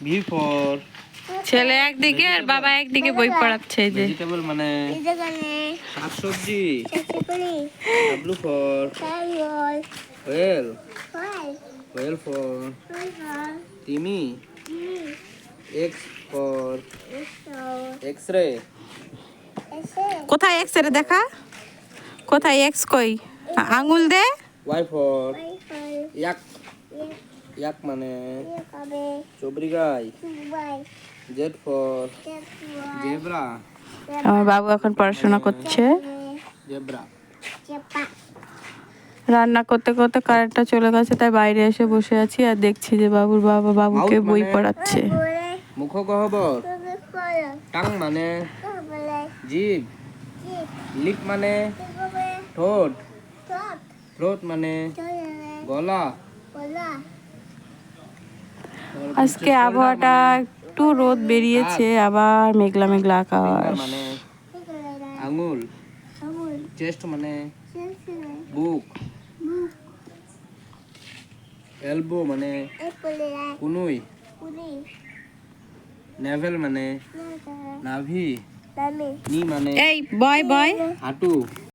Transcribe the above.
B for ছেলে একদিকে আর বাবা একদিকে বই পড়াচ্ছে এই যে। ভেজিটেবল মানে শাকসবজি। W for whale, whale for তিমি। X for X-ray. কোথায় এক্স রে দেখা? কোথায় এক্স কই? আঙ্গুল দে। ওয়াই ফর ইয়াক, ইয়াক মানে চবরি গাই। জেড ফর জেব্রা, আমার বাবু এখন পড়াশোনা করছে। জেব্রা। রান্না করতে করতে কারেন্টটা চলে গেছে, তাই বাইরে এসে বসে আছি আর দেখছি যে বাবুর বাবা বাবুকে মাউথ বই মানে পড়াচ্ছে। মুখ গহ্বর। টাং মানে জিভ। লিপ মানে ঠোঁট। থ্রোট মানে গলা। আজকে আবহাওয়াটা একটু রোদ বেরিয়েছে, আবার মেঘলা মেঘলা আকাশ। মানে আঙুল। চেস্ট মানে বুক। এলবো মানে কুনুই। নেভেল মানে নাভি। নি মানে এই বয় বয় হাঁটু।